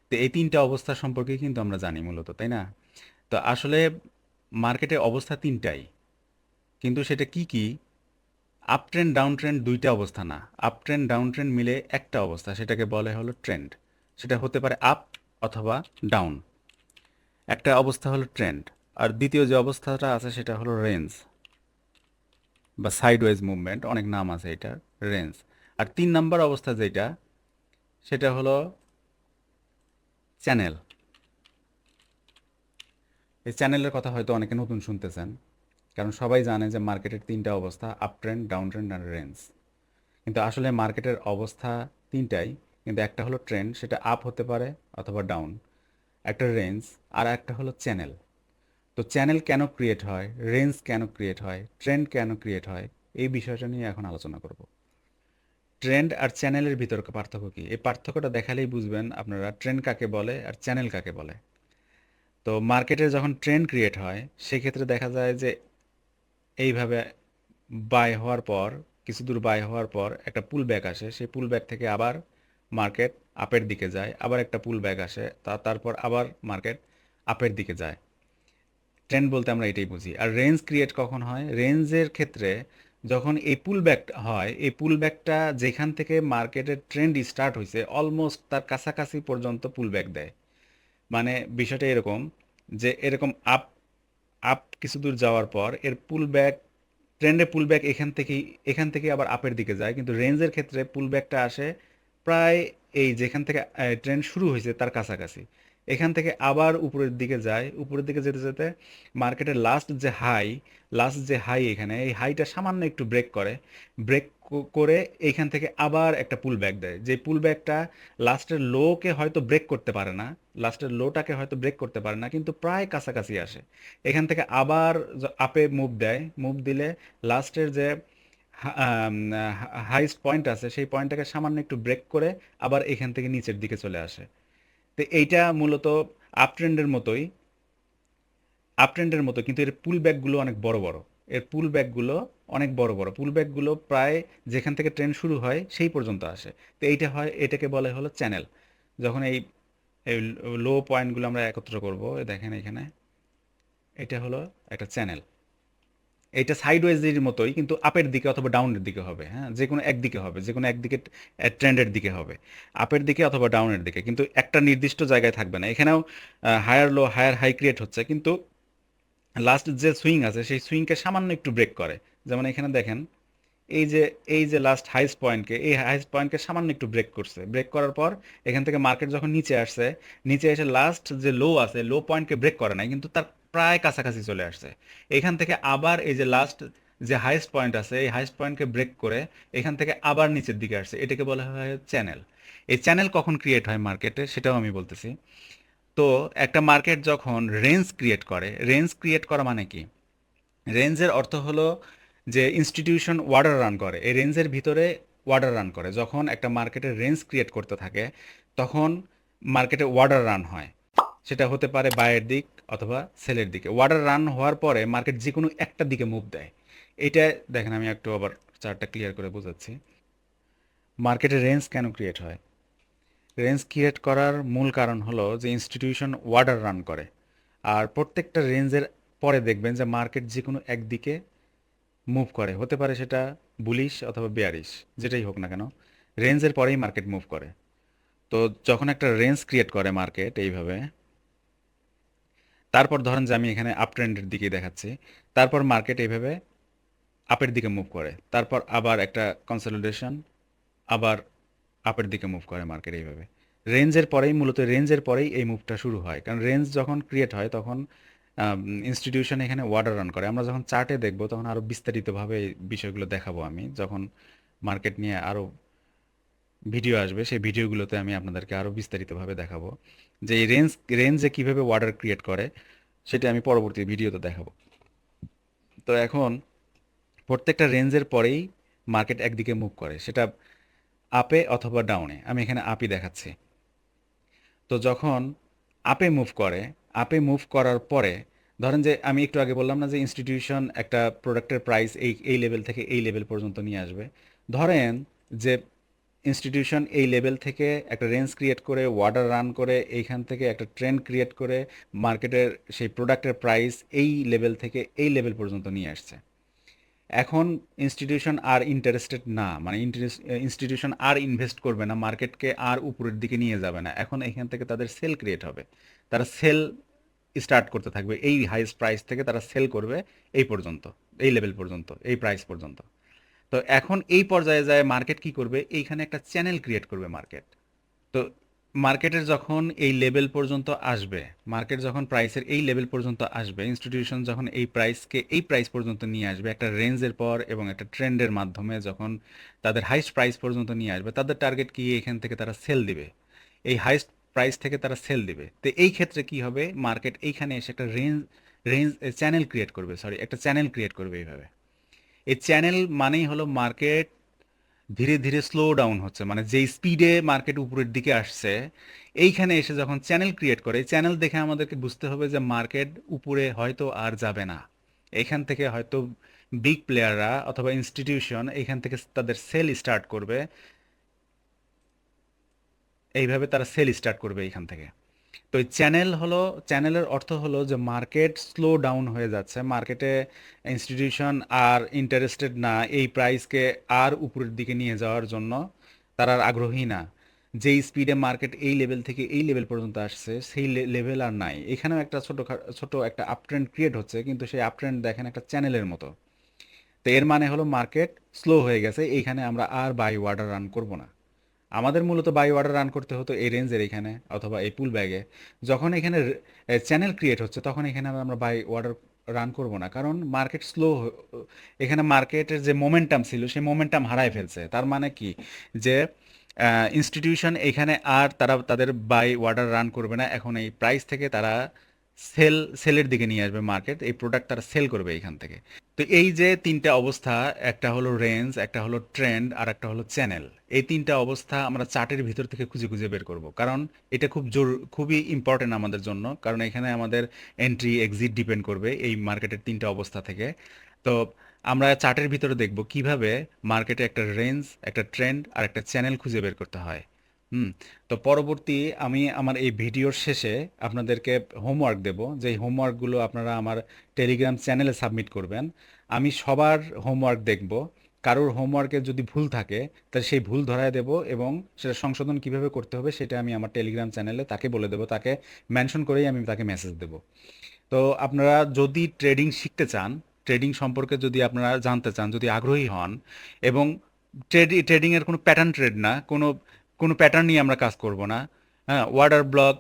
তো এই তিনটা অবস্থা সম্পর্কে কিন্তু আমরা জানি মূলত, তাই না? তো আসলে মার্কেটের অবস্থা তিনটাই, কিন্তু সেটা কি কি? আপ ট্রেন্ড ডাউন ট্রেন্ড দুইটা অবস্থা না, আপ ট্রেন্ড ডাউন ট্রেন্ড মিলে একটা অবস্থা, সেটাকে বলে হলো ট্রেন্ড। সেটা হতে পারে আপ অথবা ডাউন। একটা অবস্থা হলো ট্রেন্ড, আর দ্বিতীয় যে অবস্থাটা আছে সেটা হলো রেঞ্জ বা সাইডওয়েজ মুভমেন্ট, অনেক নাম আছে এটার, রেঞ্জ। আর 3 নাম্বার অবস্থা যেটা, সেটা হলো চ্যানেল। এই চ্যানেলের কথা হয়তো অনেকে নতুন শুনতেছেন, কারণ সবাই জানে যে মার্কেটের তিনটা অবস্থা, আপ ট্রেন্ড, ডাউন ট্রেন্ড আর রেঞ্জ। কিন্তু আসলে মার্কেটের অবস্থা তিনটাই, কিন্তু একটা হলো ট্রেন্ড, সেটা আপ হতে পারে অথবা ডাউন, একটা রেঞ্জ, আর একটা হলো চ্যানেল। তো চ্যানেল কেন ক্রিয়েট হয়, রেঞ্জ কেন ক্রিয়েট হয়, ট্রেন্ড কেন ক্রিয়েট হয়, এই বিষয়টা নিয়ে এখন আলোচনা করব। ট্রেন্ড আর চ্যানেলের ভিতর পার্থক্য কি, এই পার্থক্যটা দেখালেই বুঝবেন আপনারা ট্রেন্ড কাকে বলে আর চ্যানেল কাকে বলে। তো মার্কেটে যখন ট্রেন্ড ক্রিয়েট হয়, সেক্ষেত্রে দেখা যায় যে এইভাবে বাই হওয়ার পর, কিছু দূর বাই হওয়ার পর একটা পুল ব্যাক আসে, সেই পুল ব্যাক থেকে আবার মার্কেট আপের দিকে যায়, আবার একটা পুল ব্যাক আসে, তারপর আবার মার্কেট আপের দিকে যায়। ট্রেন্ড বলতে আমরা এটাই বুঝি। আর রেঞ্জ ক্রিয়েট কখন হয়, রেঞ্জের ক্ষেত্রে যখন এই পুল ব্যাক হয়, এই পুল ব্যাকটা যেখান থেকে মার্কেটের ট্রেন্ড স্টার্ট হয়েছে অলমোস্ট তার কাছাকাছি পর্যন্ত পুল ব্যাক দেয়। মানে বিষয়টা এরকম যে এরকম আপ আপ কিছু দূর যাওয়ার পর এর পুল ব্যাক, ট্রেন্ডে পুল ব্যাক এখান থেকে আবার আপের দিকে যায়, কিন্তু রেঞ্জের ক্ষেত্রে পুল ব্যাকটা আসে প্রায় এই যেখান থেকে ট্রেন্ড শুরু হয়েছে তার কাছাকাছি। এখান থেকে আবার উপরের দিকে যায়, উপরের দিকে যেতে যেতে মার্কেটের লাস্ট যে হাই এখানে এই হাইটা সামান্য একটু ব্রেক করে, ব্রেক করে এইখান থেকে আবার একটা পুল ব্যাক দেয়, যে পুল ব্যাকটা লাস্টের লোকে হয়তো ব্রেক করতে পারে না, লাস্টের লোটাকে হয়তো ব্রেক করতে পারে না, কিন্তু প্রায় কাছাকাছি আসে। এখান থেকে আবার আপে মুভ দেয়, মুভ দিলে লাস্টের যে হাইস্ট পয়েন্ট আছে সেই পয়েন্টটাকে সামান্য একটু ব্রেক করে আবার এখান থেকে নিচের দিকে চলে আসে। তো এইটা মূলত আপ ট্রেন্ডের মতোই, আপ ট্রেন্ডের মতো, কিন্তু এর পুল ব্যাকগুলো অনেক বড় বড়, এর পুল ব্যাকগুলো অনেক বড় বড়, পুল ব্যাকগুলো প্রায় যেখান থেকে ট্রেন্ড শুরু হয় সেই পর্যন্ত আসে। তো এইটা হয়, এটাকে বলে হলো চ্যানেল। যখন এই এই লো পয়েন্টগুলো আমরা একত্র করব, দেখেন এখানে এটা হলো একটা চ্যানেল। এটা সাইডওয়েজের মতোই, কিন্তু আপের দিকে অথবা ডাউনের দিকে হবে, হ্যাঁ, যে কোনো একদিকে হবে, যে কোনো একদিকে ট্রেন্ডের দিকে হবে, আপের দিকে অথবা ডাউনের দিকে, কিন্তু একটা নির্দিষ্ট জায়গায় থাকবে না। এখানেও higher low higher high create হচ্ছে, কিন্তু লাস্ট যে সুইং আছে সেই সুইংকে সামান্য একটু ব্রেক করে। যেমন এখানে দেখেন, এই যে লাস্ট হাইস্ট পয়েন্টকে, এই হাইস্ট পয়েন্টকে সামান্য একটু ব্রেক করছে, ব্রেক করার পর এখান থেকে মার্কেট যখন নিচে আসছে, নিচে এসে লাস্ট যে লো আছে লো পয়েন্টকে ব্রেক করে নাই, কিন্তু তার প্রায় কাছাকাছি চলে আসছে। এখান থেকে আবার এই যে লাস্ট যে হাইস্ট পয়েন্ট আছে এই হাইস্ট পয়েন্টকে ব্রেক করে এখান থেকে আবার নিচের দিকে আসছে, এটাকে বলা হয় চ্যানেল। এই চ্যানেল কখন ক্রিয়েট হয় মার্কেটে সেটাও আমি বলতেছি। তো একটা মার্কেট যখন রেঞ্জ ক্রিয়েট করে, রেঞ্জ ক্রিয়েট করা মানে কি? রেঞ্জের অর্থ হলো যে ইনস্টিটিউশন অর্ডার রান করে, এই রেঞ্জের ভিতরে অর্ডার রান করে। যখন একটা মার্কেটের রেঞ্জ ক্রিয়েট করতে থাকে তখন মার্কেটে অর্ডার রান হয়, সেটা হতে পারে বায়ের দিক অথবা সেলের দিকে। অর্ডার রান হওয়ার পরে মার্কেট যে কোনো একটা দিকে মুভ দেয়। এটা দেখেন, আমি একটু আবার চার্টটা ক্লিয়ার করে বোঝাচ্ছি। মার্কেটে রেঞ্জ কেন ক্রিয়েট হয়? রেঞ্জ ক্রিয়েট করার মূল কারণ হলো যে ইনস্টিটিউশন অর্ডার রান করে, আর প্রত্যেকটা রেঞ্জের পরে দেখবেন যে মার্কেট যে কোনো একদিকে মুভ করে, হতে পারে সেটা বুলিশ অথবা বেয়ারিশ, যেটাই হোক না কেন রেঞ্জের পরেই মার্কেট মুভ করে। তো যখন একটা রেঞ্জ ক্রিয়েট করে মার্কেট এইভাবে, তারপর ধরেন যে আমি এখানে আপ ট্রেন্ডের দিকে দেখাচ্ছি, তারপর মার্কেট এইভাবে আপের দিকে মুভ করে, তারপর আবার একটা কনসলিডেশন, আবার আপের দিকে মুভ করে মার্কেট এইভাবে। রেঞ্জের পরেই এই মুভটা শুরু হয়, কারণ রেঞ্জ যখন ক্রিয়েট হয় তখন ইনস্টিটিউশন এখানে অর্ডার রান করে। আমরা যখন চার্টে দেখব তখন আরও বিস্তারিতভাবে এই বিষয়গুলো দেখাবো, আমি যখন মার্কেট নিয়ে আরও ভিডিও আসবে সেই ভিডিওগুলোতে আমি আপনাদেরকে আরও বিস্তারিতভাবে দেখাবো যে এই রেঞ্জে কীভাবে অর্ডার ক্রিয়েট করে, সেটা আমি পরবর্তী ভিডিওতে দেখাবো। তো এখন প্রত্যেকটা রেঞ্জের পরেই মার্কেট একদিকে মুভ করে, সেটা আপে অথবা ডাউনে। আমি এখানে আপই দেখাচ্ছি। তো যখন আপে মুভ করে, আপে মুভ করার পরে ধরেন যে আমি একটু আগে বললাম না যে ইনস্টিটিউশন একটা প্রোডাক্টের প্রাইস এই এই লেভেল থেকে এই লেভেল পর্যন্ত নিয়ে আসবে। ধরেন যে ইনস্টিটিউশন এই লেভেল থেকে একটা রেঞ্জ ক্রিয়েট করে অর্ডার রান করে এইখান থেকে একটা ট্রেন্ড ক্রিয়েট করে মার্কেটের সেই প্রোডাক্টের প্রাইস এই লেভেল থেকে এই লেভেল পর্যন্ত নিয়ে আসছে। এখন ইনস্টিটিউশন আর ইন্টারেস্টেড না, মানে ইনস্টিটিউশন আর ইনভেস্ট করবে না, মার্কেটকে আর উপরের দিকে নিয়ে যাবে না। এখন এখান থেকে তাদের সেল ক্রিয়েট হবে, তারা সেল স্টার্ট করতে থাকবে, এই হাইস্ট প্রাইস থেকে তারা সেল করবে এই পর্যন্ত, এই লেভেল পর্যন্ত, এই প্রাইস পর্যন্ত। তো এখন এই পর্যায়ে যায় মার্কেট কি করবে, এইখানে একটা চ্যানেল ক্রিয়েট করবে মার্কেট। তো মার্কেটের যখন এই লেভেল পর্যন্ত আসবে, মার্কেট যখন প্রাইসের এই লেভেল পর্যন্ত আসবে, ইনস্টিটিউশন যখন এই প্রাইসকে এই প্রাইস পর্যন্ত নিয়ে আসবে একটা রেঞ্জের পর এবং একটা ট্রেন্ডের মাধ্যমে, যখন তাদের হাইস্ট প্রাইস পর্যন্ত নিয়ে আসবে, তাদের টার্গেট কি, এখান থেকে তারা সেল দিবে, এই হাইস্ট প্রাইস থেকে তারা সেল দিবে। তো এই ক্ষেত্রে কি হবে, মার্কেট এইখানে এসে একটা রেঞ্জ রেঞ্জ চ্যানেল ক্রিয়েট করবে, সরি একটা চ্যানেল ক্রিয়েট করবে এইভাবে। এই চ্যানেল মানেই হলো মার্কেট ধীরে ধীরে স্লো ডাউন হচ্ছে, মানে যেই স্পিডে মার্কেট উপরের দিকে আসছে, এইখানে এসে যখন চ্যানেল ক্রিয়েট করে, চ্যানেল দেখে আমাদেরকে বুঝতে হবে যে মার্কেট উপরে হয়তো আর যাবে না। এইখান থেকে হয়তো বিগ প্লেয়াররা অথবা ইনস্টিটিউশন এইখান থেকে তাদের সেল স্টার্ট করবে, এইভাবে তারা সেল স্টার্ট করবে এইখান থেকে। তো চ্যানেলের অর্থ হলো যে মার্কেট স্লো ডাউন হয়ে যাচ্ছে, মার্কেটে ইনস্টিটিউশন আর ইন্টারেস্টেড না এই প্রাইসকে আর উপরের দিকে নিয়ে যাওয়ার জন্য, তারা আর আগ্রহী না। যেই স্পিডে মার্কেট এই লেভেল থেকে এই লেভেল পর্যন্ত আসছে সেই লেভেল আর নাই। এখানেও একটা ছোট একটা আপ ট্রেন্ড ক্রিয়েট হচ্ছে, কিন্তু সেই আপ ট্রেন্ড দেখেন একটা চ্যানেলের মতো। তো এর মানে হলো মার্কেট স্লো হয়ে গেছে, এইখানে আমরা আর বাই ওয়ার্ডার রান করব না। আমাদের মূলত বাই অর্ডার রান করতে হতো এই রেঞ্জের এখানে অথবা এই পুল ব্যাগে। যখন এখানে চ্যানেল ক্রিয়েট হচ্ছে তখন এখানে আর আমরা বাই অর্ডার রান করব না, কারণ মার্কেট স্লো, এখানে মার্কেটের যে মোমেন্টাম ছিল সেই মোমেন্টাম হারায় ফেলছে। তার মানে কি, যে ইনস্টিটিউশন এখানে আর তারা তাদের বাই অর্ডার রান করবে না, এখন এই প্রাইস থেকে তারা সেলের দিকে নিয়ে আসবে মার্কেট, এই প্রোডাক্ট তারা সেল করবে এখান থেকে। তো এই যে তিনটা অবস্থা, একটা হলো রেঞ্জ, একটা হলো ট্রেন্ড, আর একটা হলো চ্যানেল, এই তিনটা অবস্থা আমরা চার্টের ভিতর থেকে খুঁজে খুঁজে বের করব, কারণ এটা খুবই ইম্পর্টেন্ট আমাদের জন্য, কারণ এখানে আমাদের এন্ট্রি এক্সিট ডিপেন্ড করবে এই মার্কেটের তিনটা অবস্থা থেকে। তো আমরা চার্টের ভিতরে দেখব কিভাবে মার্কেটে একটা রেঞ্জ, একটা ট্রেন্ড আর একটা চ্যানেল খুঁজে বের করতে হয়। হুম। তো পরবর্তী আমি আমার এই ভিডিওর শেষে আপনাদেরকে হোমওয়ার্ক দেব, যে হোমওয়ার্কগুলো আপনারা আমার টেলিগ্রাম চ্যানেলে সাবমিট করবেন। আমি সবার হোমওয়ার্ক দেখব, কারোর হোমওয়ার্কে যদি ভুল থাকে তাহলে সেই ভুল ধরায় দেব, এবং সেটা সংশোধন কিভাবে করতে হবে সেটা আমি আমার টেলিগ্রাম চ্যানেলে তাকে বলে দেব, তাকে মেনশন করেই আমি তাকে মেসেজ দেব। তো আপনারা যদি ট্রেডিং শিখতে চান, ট্রেডিং সম্পর্কে যদি আপনারা জানতে চান, যদি আগ্রহী হন, এবং ট্রেডিংয়ের কোনো প্যাটার্ন ট্রেড না, কোনো প্যাটার্ন নিয়ে আমরা কাজ করব না। হ্যাঁ, order block,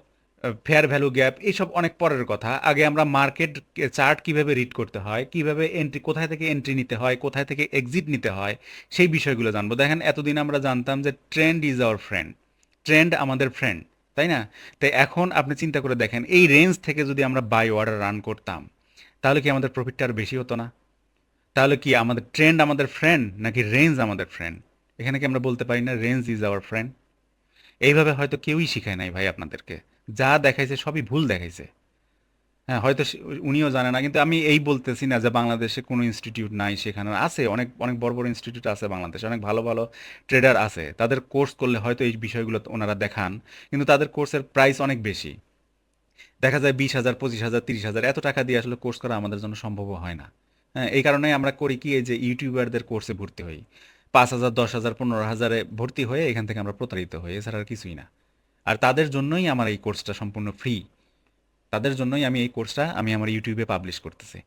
fair value gap এইসব অনেক পরের কথা। আগে আমরা মার্কেট চার্ট কিভাবে রিড করতে হয়, কিভাবে এন্ট্রি, কোথায় থেকে এন্ট্রি নিতে হয়, কোথায় থেকে এক্সিট নিতে হয়, সেই বিষয়গুলো জানবো। দেখেন, এতদিন আমরা জানতাম যে trend is our friend, trend আমাদের ফ্রেন্ড, তাই না? তো এখন আপনি চিন্তা করে দেখেন, এই রেঞ্জ থেকে যদি আমরা বাই অর্ডার রান করতাম, তাহলে কি আমাদের প্রফিটটা আর বেশি হতো না? তাহলে কি আমাদের ট্রেন্ড আমাদের ফ্রেন্ড নাকি রেঞ্জ আমাদের ফ্রেন্ড? এখানে কি আমরা বলতে পারি না রেঞ্জ ইজ আওয়ার ফ্রেন্ড? এইভাবে হয়তো কেউই শিখায় নাই ভাই আপনাদেরকে, যা দেখাইছে সবই ভুল দেখাইছে। হ্যাঁ, হয়তো উনিও জানে না, কিন্তু আমি এই বলতেছি না যে বাংলাদেশে কোনো ইনস্টিটিউট নাই, সেখানে আছে, অনেক অনেক বড় বড় ইনস্টিটিউট আছে বাংলাদেশে, অনেক ভালো ভালো ট্রেডার আছে, তাদের কোর্স করলে হয়তো এই বিষয়গুলো ওনারা দেখান, কিন্তু তাদের কোর্সের প্রাইস অনেক বেশি। দেখা যায় 20,000, 25,000, 30,000 এত টাকা দিয়ে আসলে কোর্স করা আমাদের জন্য সম্ভব হয় না। হ্যাঁ, এই কারণেই আমরা করি কি, এই যে ইউটিউবারদের কোর্সে ভর্তি হই, 5,000, 10,000, 15,000-এ ভর্তি হয়ে এখান থেকে আমরা প্রতারিত হই, এছাড়া আর কিছুই না। আর তাদের জন্যই আমার এই কোর্সটা সম্পূর্ণ ফ্রি, তাদের জন্যই আমি এই কোর্সটা আমি আমার ইউটিউবে পাবলিশ করতেছি।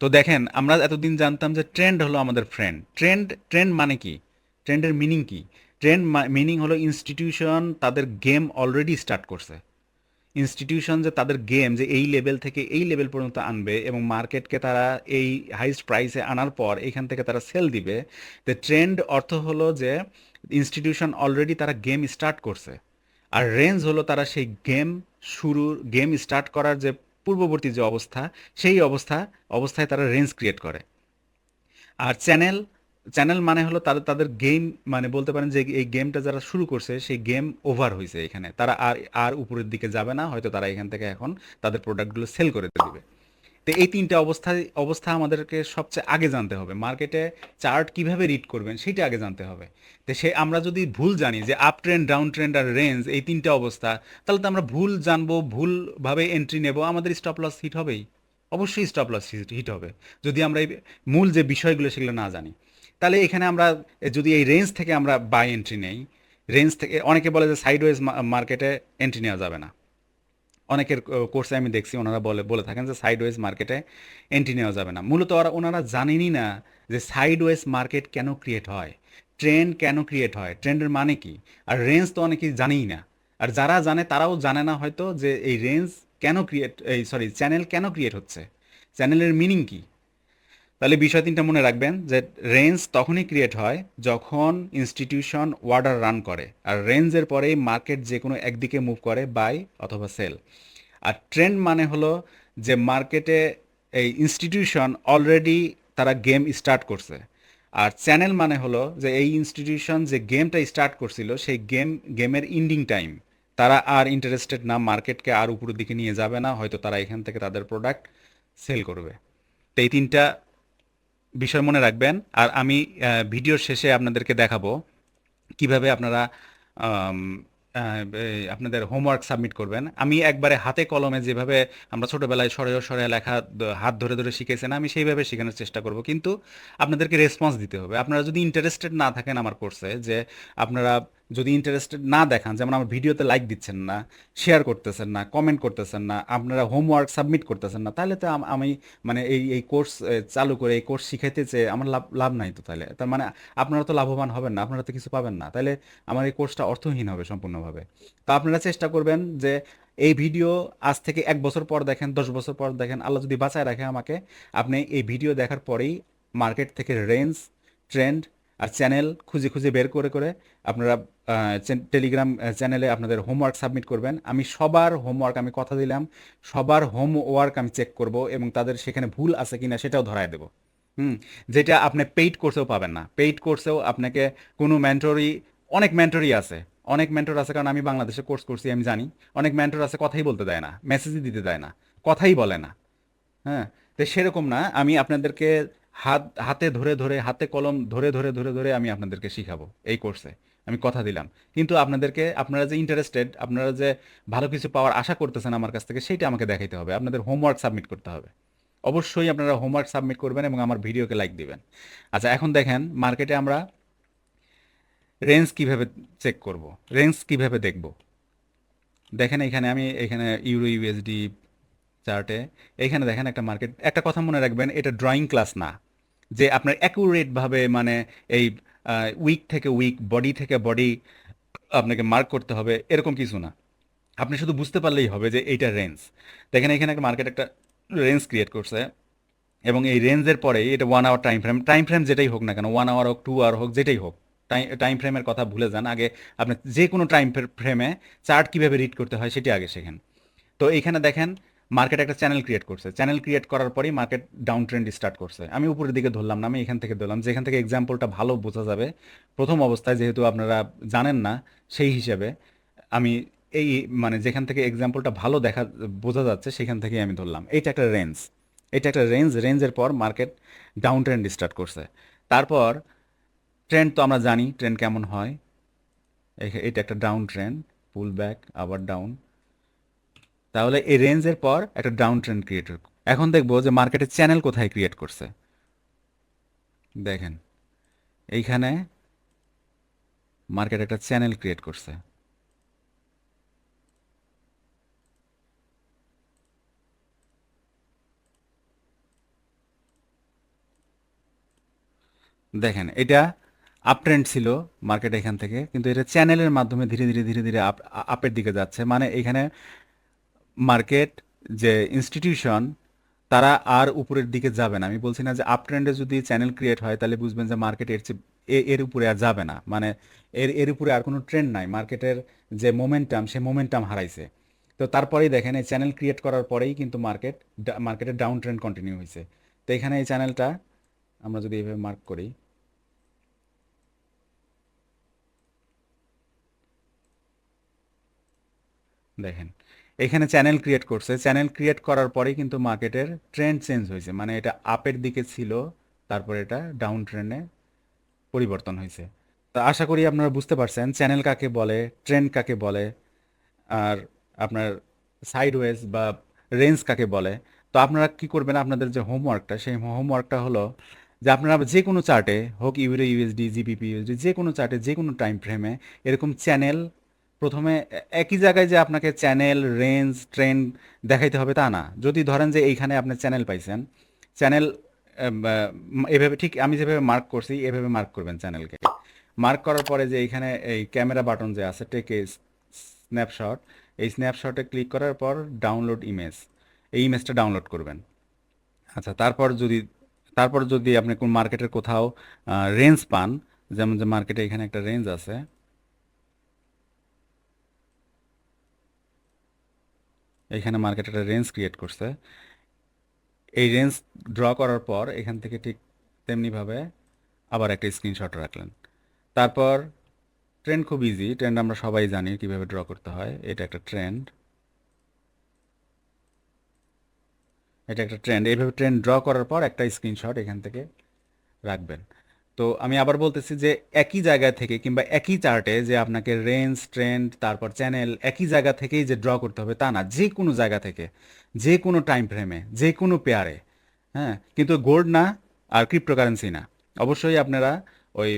তো দেখেন, আমরা এতদিন জানতাম যে ট্রেন্ড হলো আমাদের ফ্রেন্ড। ট্রেন্ড ট্রেন্ড মানে কি? ট্রেন্ডের মিনিং কি? ট্রেন্ড মিনিং হলো ইনস্টিটিউশন তাদের গেম অলরেডি স্টার্ট করছে। ইনস্টিটিউশন যে তাদের গেম যে এই লেভেল থেকে এই লেভেল পর্যন্ত আনবে, এবং মার্কেটকে তারা এই হাইস্ট প্রাইসে আনার পর এখান থেকে তারা সেল দিবে। দ্য ট্রেন্ড অর্থ হলো যে ইনস্টিটিউশন অলরেডি তারা গেম স্টার্ট করছে। আর রেঞ্জ হলো তারা সেই গেম স্টার্ট করার যে পূর্ববর্তী যে অবস্থা, সেই অবস্থায় তারা রেঞ্জ ক্রিয়েট করে। আর চ্যানেল, চ্যানেল মানে হলো তাদের তাদের গেম, মানে বলতে পারেন যে এই গেমটা যারা শুরু করছে সেই গেম ওভার হয়েছে, এখানে তারা আর আর উপরের দিকে যাবে না, হয়তো তারা এখান থেকে এখন তাদের প্রোডাক্টগুলো সেল করে দিবে। তো এই তিনটা অবস্থা আমাদেরকে সবচেয়ে আগে জানতে হবে। মার্কেটে চার্ট কিভাবে রিড করবেন সেটা আগে জানতে হবে। তো আমরা যদি ভুল জানি যে আপ ট্রেন্ড, ডাউন ট্রেন্ড আর রেঞ্জ এই তিনটা অবস্থা, তাহলে তো আমরা ভুল জানবো, ভুলভাবে এন্ট্রি নেব, আমাদের স্টপ লস হিট হবেই। অবশ্যই স্টপ লস হিট হবে যদি আমরা এই মূল যে বিষয়গুলো সেগুলো না জানি। তাহলে এখানে আমরা যদি এই রেঞ্জ থেকে আমরা বাই এন্ট্রি নেই, রেঞ্জ থেকে অনেকে বলে যে সাইডওয়েজ মার্কেটে এন্ট্রি নেওয়া যাবে না। অনেকের কোর্সে আমি দেখছি ওনারা বলে বলে থাকেন যে সাইডওয়েজ মার্কেটে এন্ট্রি নেওয়া যাবে না। মূলত ওনারা জানেনই না যে সাইডওয়েজ মার্কেট কেন ক্রিয়েট হয়, ট্রেন্ড কেন ক্রিয়েট হয়, ট্রেন্ডের মানে কি, আর রেঞ্জ তো অনেকেই জানেই না। আর যারা জানে তারাও জানে না হয়তো যে এই রেঞ্জ কেন ক্রিয়েট, এই সরি, চ্যানেল কেন ক্রিয়েট হচ্ছে, চ্যানেলের মিনিং কি। তাহলে বিষয় তিনটা মনে রাখবেন, যে রেঞ্জ তখনই ক্রিয়েট হয় যখন ইনস্টিটিউশন অর্ডার রান করে, আর রেঞ্জের পরেই মার্কেট যে কোনো একদিকে মুভ করে, বাই অথবা সেল। আর ট্রেন্ড মানে হলো যে মার্কেটে এই ইনস্টিটিউশন অলরেডি তারা গেম স্টার্ট করছে। আর চ্যানেল মানে হলো যে এই ইনস্টিটিউশন যে গেমটা স্টার্ট করছিল সেই গেমের ইন্ডিং টাইম, তারা আর ইন্টারেস্টেড না, মার্কেটকে আর উপরের দিকে নিয়ে যাবে না, হয়তো তারা এখান থেকে তাদের প্রোডাক্ট সেল করবে। তো এই তিনটা বিষয় মনে রাখবেন। আর আমি ভিডিওর শেষে আপনাদেরকে দেখাবো কিভাবে আপনারা আপনাদের হোমওয়ার্ক সাবমিট করবেন। আমি একবারে হাতে কলমে যেভাবে আমরা ছোটবেলায় সরে লেখা হাত ধরে ধরে শিখেছেন, আমি সেইভাবে শেখানোর চেষ্টা করব। কিন্তু আপনাদেরকে রেসপন্স দিতে হবে। আপনারা যদি ইন্টারেস্টেড না থাকেন আমার কোর্সে, যে আপনারা যদি ইন্টারেস্টেড না দেখান, যেমন আমার ভিডিওতে লাইক দিচ্ছেন না, শেয়ার করতেছেন না, কমেন্ট করতেছেন না, আপনারা হোমওয়ার্ক সাবমিট করতেছেন না, তাহলে তো আমি মানে এই কোর্স চালু করে এই কোর্স শিখাইতে চেয়ে আমার লাভ লাভ নাই তো। তাহলে তার মানে আপনারা তো লাভবান হবেন না, আপনারা তো কিছু পাবেন না। তাহলে আমার এই কোর্সটা অর্থহীন হবে সম্পূর্ণভাবে। তো আপনারা চেষ্টা করবেন যে এই ভিডিও আজ থেকে 1 বছর পর দেখেন, 10 বছর পর দেখেন, আল্লাহ যদি বাঁচায় রাখে আমাকে, আপনি এই ভিডিও দেখার পরেই মার্কেট থেকে রেঞ্জ, ট্রেন্ড আর চ্যানেল খুঁজে খুঁজে বের করে করে আপনারা টেলিগ্রাম চ্যানেলে আপনাদের হোমওয়ার্ক সাবমিট করবেন। আমি সবার হোমওয়ার্ক, আমি কথা দিলাম, সবার হোমওয়ার্ক আমি চেক করব এবং তাদের সেখানে ভুল আছে কিনা সেটাও ধরায় দেবো। হুম। যেটা আপনি পেইড কোর্সেও পাবেন না। পেইড কোর্সেও আপনাকে কোনো মেন্টরই, অনেক মেন্টরই আছে, অনেক মেন্টর আছে, কারণ আমি বাংলাদেশে কোর্স করছি, আমি জানি। অনেক মেন্টর আছে কথাই বলতে দেয় না, মেসেজই দিতে দেয় না, কথাই বলে না। হ্যাঁ, তো সেরকম না, আমি আপনাদেরকে হাতে ধরে ধরে, হাতে কলম ধরে ধরে ধরে ধরে আমি আপনাদেরকে শিখাবো এই কোর্সে। আমি কথা দিলাম। কিন্তু আপনাদেরকে, আপনারা যে ইন্টারেস্টেড, আপনারা যে ভালো কিছু পাওয়ার আশা করতেছেন আমার কাছ থেকে, সেইটা আমাকে দেখাইতে হবে। আপনাদের হোমওয়ার্ক সাবমিট করতে হবে। অবশ্যই আপনারা হোমওয়ার্ক সাবমিট করবেন এবং আমার ভিডিওকে লাইক দিবেন। আচ্ছা, এখন দেখেন মার্কেটে আমরা রেঞ্জ কিভাবে চেক করব, রেঞ্জ কিভাবে দেখব। দেখেন এখানে, আমি এখানে ইউরো ইউএসডি চার্টে, এইখানে দেখেন একটা মার্কেট। একটা কথা মনে রাখবেন, এটা ড্রয়িং ক্লাস না যে আপনার অ্যাকুরেটভাবে মানে এই উইক থেকে উইক, বডি থেকে বডি আপনাকে মার্ক করতে হবে, এরকম কিছু না। আপনি শুধু বুঝতে পারলেই হবে যে এইটা রেঞ্জ। দেখেন এখানে একটা মার্কেট একটা রেঞ্জ ক্রিয়েট করছে, এবং এই রেঞ্জের পরেই এটা 1 hour time frame, time frame যেটাই হোক না কেন, 1 আওয়ার হোক, 2 আওয়ার হোক, যেটাই হোক, টাইম ফ্রেমের কথা ভুলে যান। আগে আপনি যে কোনো টাইম ফ্রেমে চার্ট কীভাবে রিড করতে হয় সেটি আগে শেখেন। তো এইখানে দেখেন মার্কেট একটা চ্যানেল ক্রিয়েট করছে, চ্যানেল ক্রিয়েট করার পরেই মার্কেট ডাউন ট্রেন্ড স্টার্ট করছে। আমি উপরের দিকে ধরলাম না, আমি এখান থেকে ধরলাম, যেখান থেকে এক্সাম্পলটা ভালো বোঝা যাবে প্রথম অবস্থায়, যেহেতু আপনারা জানেন না, সেই হিসাবে আমি এই মানে যেখান থেকে এক্সাম্পলটা ভালো বোঝা যাচ্ছে সেখান থেকেই আমি ধরলাম। এইটা একটা রেঞ্জ, এটা একটা রেঞ্জ। রেঞ্জের পর মার্কেট ডাউন ট্রেন্ড স্টার্ট করছে। তারপর ট্রেন্ড তো আমরা জানি ট্রেন্ড কেমন হয়। এটা একটা ডাউন ট্রেন্ড, পুল ব্যাক, আবার ডাউন। তাহলে এই রেঞ্জের পর একটা ডাউন ট্রেন্ড ক্রিয়েট হবে। এখন দেখবো যে মার্কেটের চ্যানেল কোথায় ক্রিয়েট করছে। দেখেন এইখানে মার্কেট একটা চ্যানেল ক্রিয়েট করছে। দেখেন এটা আপ ট্রেন্ড ছিল মার্কেট এখান থেকে, কিন্তু এটা চ্যানেলের মাধ্যমে ধীরে ধীরে ধীরে ধীরে আপের দিকে যাচ্ছে। মানে এখানে মার্কেট যে ইনস্টিটিউশন, তারা আর উপরের দিকে যাবে না। আমি বলছি না যে আপ ট্রেন্ডে যদি চ্যানেল ক্রিয়েট হয় তাহলে বুঝবেন যে মার্কেট এর চেয়ে এর উপরে আর যাবে না। মানে এর উপরে আর কোনো ট্রেন্ড নাই, মার্কেটের যে মোমেন্টাম, সে মোমেন্টাম হারাইছে। তো তারপরেই দেখেন এই চ্যানেল ক্রিয়েট করার পরেই কিন্তু মার্কেটের ডাউন ট্রেন্ড কন্টিনিউ হয়েছে। তো এখানে এই চ্যানেলটা আমরা যদি এইভাবে মার্ক করি, দেখেন এখানে চ্যানেল ক্রিয়েট করছে, চ্যানেল ক্রিয়েট করার পরেই কিন্তু মার্কেটের ট্রেন্ড চেঞ্জ হয়েছে। মানে এটা আপের দিকে ছিল, তারপর এটা ডাউন ট্রেন্ডে পরিবর্তন হয়েছে। তো আশা করি আপনারা বুঝতে পারছেন চ্যানেল কাকে বলে, ট্রেন্ড কাকে বলে, আর আপনার সাইডওয়েজ বা রেঞ্জ কাকে বলে। তো আপনারা কি করবেন, আপনাদের যে হোমওয়ার্কটা, সেই হোমওয়ার্কটা হলো যে আপনারা যে কোনো চার্টে হোক, ইউরো ইউএসডি, জিবিপি ইউএসডি, যে কোনো চার্টে যে কোনো টাইম ফ্রেমে এরকম চ্যানেল, প্রথমে একই জায়গায় যে আপনাকে চ্যানেল, রেঞ্জ, ট্রেন্ড দেখাইতে হবে তা না। যদি ধরেন যে এইখানে আপনি চ্যানেল পাইছেন, চ্যানেল এভাবে ঠিক আমি যেভাবে মার্ক করছি এভাবে মার্ক করবেন চ্যানেলকে। মার্ক করার পরে যে এইখানে এই ক্যামেরা বাটন যে আছে, টেক এ স্ন্যাপশট, এই স্ন্যাপশটে ক্লিক করার পর ডাউনলোড ইমেজ, এই ইমেজটা ডাউনলোড করবেন। আচ্ছা, তারপর যদি আপনি কোন মার্কেটের কোথাও রেঞ্জ পান, যেমন যে মার্কেটে এখানে একটা রেঞ্জ আছে, এইখানে মার্কেট একটা রেঞ্জ ক্রিয়েট করছে। এই রেঞ্জ ড্র করার পর এখান থেকে ঠিক তেমনিভাবে আবার একটা স্ক্রিনশট রাখলেন। তারপর ট্রেন্ড খুব ইজি, ট্রেন্ড আমরা সবাই জানি কিভাবে ড্র করতে হয়। এটা একটা ট্রেন্ড, এইভাবে ট্রেন্ড ড্র করার পর একটা স্ক্রিনশট এখান থেকে রাখবেন। তো আমি আবার বলতেছি যে একই জায়গা থেকে কিংবা একই চার্টে যে আপনাকে রেঞ্জ ট্রেন্ড তারপর চ্যানেল একই জায়গা থেকেই যে ড্র করতে হবে তা না, যে কোনো জায়গা থেকে যে কোনো টাইম ফ্রেমে যে কোনো পেয়ারে। হ্যাঁ, কিন্তু গোল্ড না আর ক্রিপ্টোকারেন্সি না। অবশ্যই আপনারা ওই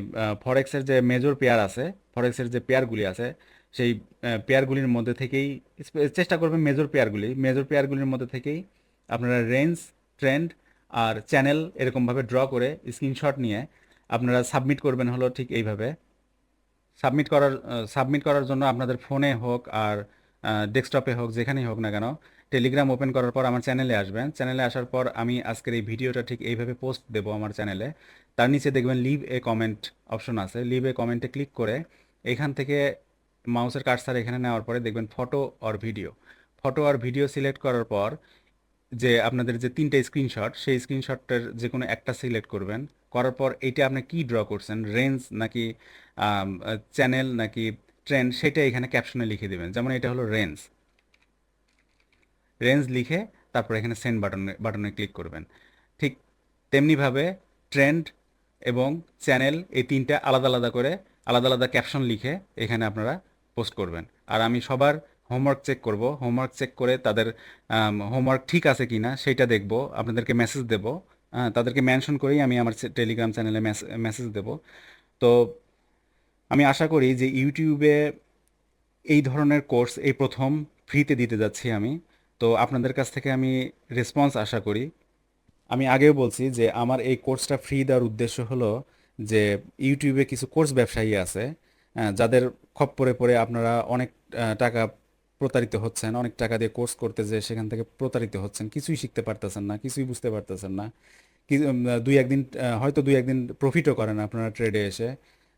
ফরেক্সের যে মেজর পেয়ার আছে, ফরেক্সের যে পেয়ারগুলি আছে সেই পেয়ারগুলির মধ্যে থেকেই চেষ্টা করবেন মেজর পেয়ারগুলির মধ্যে থেকেই আপনারা রেঞ্জ ট্রেন্ড আর চ্যানেল এরকমভাবে ড্র করে স্ক্রিনশট নিয়ে আপনারা সাবমিট করবেন হলো ঠিক এইভাবে। সাবমিট করার জন্য আপনাদের ফোনে হোক আর ডেস্কটপে হোক যেখানেই হোক না কেন, টেলিগ্রাম ওপেন করার পর আমার চ্যানেলে আসবেন। চ্যানেলে আসার পর আমি আজকের এই ভিডিওটা ঠিক এইভাবে পোস্ট দেবো আমার চ্যানেলে। তার নিচে দেখবেন লিভ এ কমেন্ট অপশন আছে, লিভ এ কমেন্টে ক্লিক করে এখান থেকে মাউসের কার্সার এখানে নেওয়ার পরে দেখবেন ফটো আর ভিডিও সিলেক্ট করার পর যে আপনাদের যে 3টে স্ক্রিনশট, সেই স্ক্রিনশটের যে কোনো একটা সিলেক্ট করবেন। করার পর এইটা আপনি কি ড্র করছেন, রেঞ্জ নাকি চ্যানেল নাকি ট্রেন্ড, সেটা এখানে ক্যাপশনে লিখে দিবেন। যেমন এটা হলো রেঞ্জ, রেঞ্জ লিখে তারপর এখানে সেন্ড বাটনে ক্লিক করবেন। ঠিক তেমনিভাবে ট্রেন্ড এবং চ্যানেল এই তিনটা আলাদা আলাদা করে আলাদা আলাদা ক্যাপশন লিখে এখানে আপনারা পোস্ট করবেন। আর আমি সবার হোমওয়ার্ক চেক করব, হোমওয়ার্ক চেক করে তাদের হোমওয়ার্ক ঠিক আছে কি না সেইটা দেখব, আপনাদেরকে মেসেজ দেব। তাদেরকে মেনশন করেই আমি আমার টেলিগ্রাম চ্যানেলে মেসেজ দেব। তো আমি আশা করি যে ইউটিউবে এই ধরনের কোর্স এই প্রথম ফ্রিতে দিতে যাচ্ছি আমি। তো আপনাদের কাছ থেকে আমি রেসপন্স আশা করি। আমি আগেও বলছি যে আমার এই কোর্সটা ফ্রি দেওয়ার উদ্দেশ্য হলো যে ইউটিউবে কিছু কোর্স ব্যবসায়ী আছে, যাদের খপ্পরে পড়ে আপনারা অনেক টাকা প্রতারিত হচ্ছেন, অনেক টাকা দিয়ে কোর্স করতে যেয়ে সেখান থেকে প্রতারিত হচ্ছেন, কিছুই শিখতে পারতেছেন না, কিছুই বুঝতে পারতেছেন না। দুই একদিন হয়তো দুই একদিন প্রফিটও করেন আপনারা ট্রেডে এসে।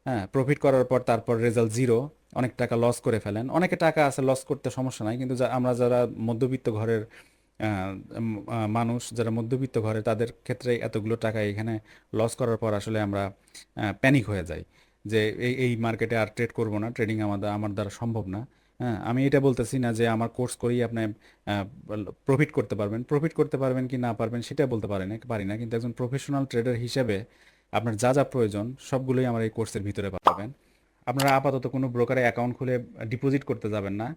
হ্যাঁ, প্রফিট করার পর তারপর রেজাল্ট জিরো, অনেক টাকা লস করে ফেলেন। অনেকে টাকা আছে, লস করতে সমস্যা নাই, কিন্তু আমরা যারা মধ্যবিত্ত ঘরের মানুষ, যারা মধ্যবিত্ত ঘরে, তাদের ক্ষেত্রে এতগুলো টাকা এখানে লস করার পর আসলে আমরা প্যানিক হয়ে যাই যে এই এই মার্কেটে আর ট্রেড করব না, ট্রেডিং আমার দ্বারা সম্ভব না। হ্যাঁ, আমি এটা বলতেছি না যে আমার কোর্স করেই আপনি প্রফিট করতে পারবেন কি না পারবেন সেটা বলতে পারি না, কিন্তু একজন প্রফেশনাল ট্রেডার হিসেবে আপনার যা যা প্রয়োজন সবগুলোই আমার এই কোর্সের ভিতরে পাবেন। আপনারা আপাতত কোনো ব্রোকারে অ্যাকাউন্ট খুলে ডিপোজিট করতে যাবেন না।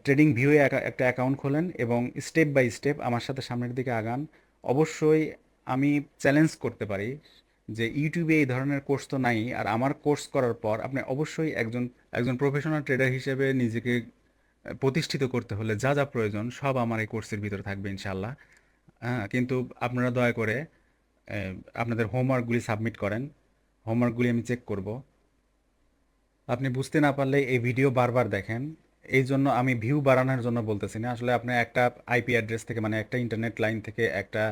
ট্রেডিং ভিউয়ে একটা অ্যাকাউন্ট খোলেন এবং স্টেপ বাই স্টেপ আমার সাথে সামনের দিকে আগান। অবশ্যই আমি চ্যালেঞ্জ করতে পারি যে ইউটিউবে এই ধরনের কোর্স তো নাই, আর আমার কোর্স করার পর আপনি অবশ্যই একজন একজন প্রফেশনাল ট্রেডার হিসেবে নিজেকে প্রতিষ্ঠিত করতে হলে যা যা প্রয়োজন সব আমার এই কোর্সের ভিতরে থাকবে ইনশাল্লাহ। হ্যাঁ, কিন্তু আপনারা দয়া করে আহ, আপনাদের হোমওয়ার্কগুলি সাবমিট করেন, হোমওয়ার্কগুলি আমি চেক করব। আপনি বুঝতে না পারলে এই ভিডিও বারবার দেখেন। এই জন্য আমি ভিউ বাড়ানোর জন্য বলতেছি না, আসলে আপনি একটা আইপি অ্যাড্রেস থেকে মানে একটা ইন্টারনেট লাইন থেকে একটা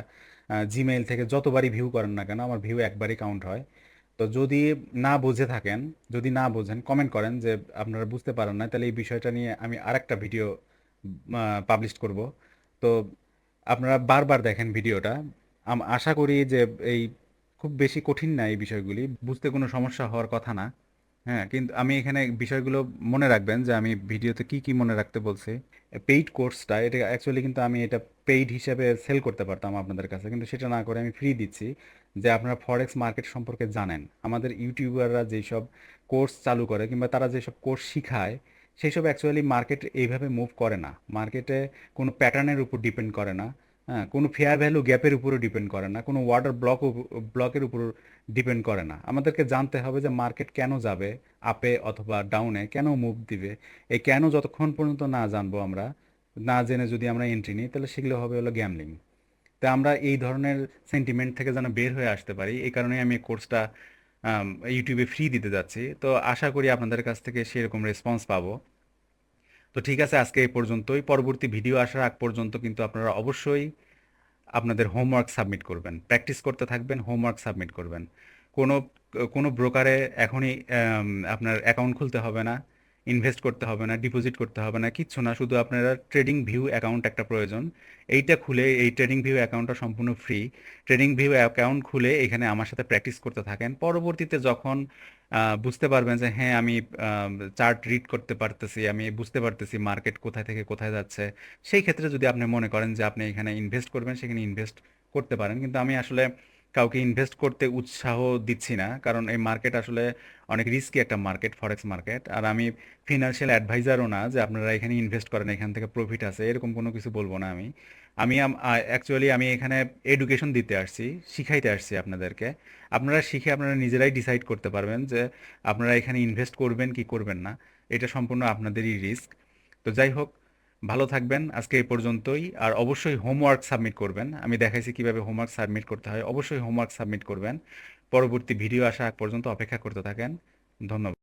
জিমেইল থেকে যতবারই ভিউ করেন না কেন আমার ভিউ একবারই কাউন্ট হয়। তো যদি না বুঝে থাকেন, যদি না বোঝেন কমেন্ট করেন যে আপনারা বুঝতে পারেন না, তাহলে এই বিষয়টা নিয়ে আমি আরেকটা ভিডিও পাবলিশ করব। তো আপনারা বারবার দেখেন ভিডিওটা। আশা করি যে এই খুব বেশি কঠিন না এই বিষয়গুলি, বুঝতে কোনো সমস্যা হওয়ার কথা না। হ্যাঁ, কিন্তু আমি এখানে বিষয়গুলো মনে রাখবেন যে আমি ভিডিওতে কি কি মনে রাখতে বলছি। পেইড কোর্সটা এটা অ্যাকচুয়ালি কিন্তু আমি এটা পেইড হিসেবে সেল করতে পারতাম আপনাদের কাছে, কিন্তু সেটা না করে আমি ফ্রি দিচ্ছি যে আপনারা ফরেক্স মার্কেট সম্পর্কে জানেন। আমাদের ইউটিউবাররা যেসব কোর্স চালু করে কিংবা তারা যেসব কোর্স শিখায় সেই সব অ্যাকচুয়ালি মার্কেট এইভাবে মুভ করে না, মার্কেটে কোনো প্যাটার্নের উপর ডিপেন্ড করে না। হ্যাঁ, কোনো ফেয়ার ভ্যালু গ্যাপের উপরও ডিপেন্ড করে না, কোনো ওয়াটার ব্লকের উপর ডিপেন্ড করে না। আমাদেরকে জানতে হবে যে মার্কেট কেন যাবে আপে অথবা ডাউনে, কেন মুভ দিবে। এই কেন যতক্ষণ পর্যন্ত না জানবো আমরা, না জেনে যদি আমরা এন্ট্রি নিই, তাহলে সেগুলো হবে হলো গ্যামলিং। তো আমরা এই ধরনের সেন্টিমেন্ট থেকে যেন বের হয়ে আসতে পারি, এই কারণেই আমি এই কোর্সটা ইউটিউবে ফ্রি দিতে যাচ্ছি। তো আশা করি আপনাদের কাছ থেকে সেরকম রেসপন্স পাবো। তো ঠিক আছে, আজকে এই পর্যন্তই। পরবর্তী ভিডিও আসার আগ পর্যন্ত কিন্তু আপনারা অবশ্যই আপনাদের হোমওয়ার্ক সাবমিট করবেন, প্র্যাকটিস করতে থাকবেন, হোমওয়ার্ক সাবমিট করবেন। কোনো কোনো ব্রোকারে এখনই আপনার অ্যাকাউন্ট খুলতে হবে না, ইনভেস্ট করতে হবে না, ডিপোজিট করতে হবে না, কিচ্ছু না। শুধু আপনারা ট্রেডিং ভিউ অ্যাকাউন্ট একটা প্রয়োজন, এইটা খুলে এই ট্রেডিং ভিউ অ্যাকাউন্টটা সম্পূর্ণ ফ্রি। ট্রেডিং ভিউ অ্যাকাউন্ট খুলে এখানে আমার সাথে প্র্যাকটিস করতে থাকেন। পরবর্তীতে যখন বুঝতে পারবেন যে হ্যাঁ আমি চার্ট রিড করতে পারতেছি, আমি বুঝতে পারতেছি মার্কেট কোথায় থেকে কোথায় যাচ্ছে, সেই ক্ষেত্রে যদি আপনি মনে করেন যে আপনি এখানে ইনভেস্ট করবেন সেখানে ইনভেস্ট করতে পারেন। কিন্তু আমি আসলে কাউকে ইনভেস্ট করতে উৎসাহ দিচ্ছি না, কারণ এই মার্কেট আসলে অনেক রিস্কি একটা মার্কেট, ফরেক্স মার্কেট। আর আমি ফিনান্সিয়াল অ্যাডভাইজারও না যে আপনারা এখানে ইনভেস্ট করেন এখান থেকে প্রফিট আছে, এরকম কোনো কিছু বলবো না আমি। আমি অ্যাকচুয়ালি আমি এখানে এডুকেশন দিতে আসছি, শিখাইতে আসছি আপনাদেরকে। আপনারা শিখে আপনারা নিজেরাই ডিসাইড করতে পারবেন যে আপনারা এখানে ইনভেস্ট করবেন কি করবেন না। এটা সম্পূর্ণ আপনাদেরই রিস্ক। তো যাই হোক, ভালো থাকবেন। আজকে এই পর্যন্তই। আর অবশ্যই হোমওয়ার্ক সাবমিট করবেন। আমি দেখাইছি কিভাবে হোমওয়ার্ক সাবমিট করতে হয়। অবশ্যই হোমওয়ার্ক সাবমিট করবেন। পরবর্তী ভিডিও আসা আগ পর্যন্ত অপেক্ষা করতে থাকেন। ধন্যবাদ।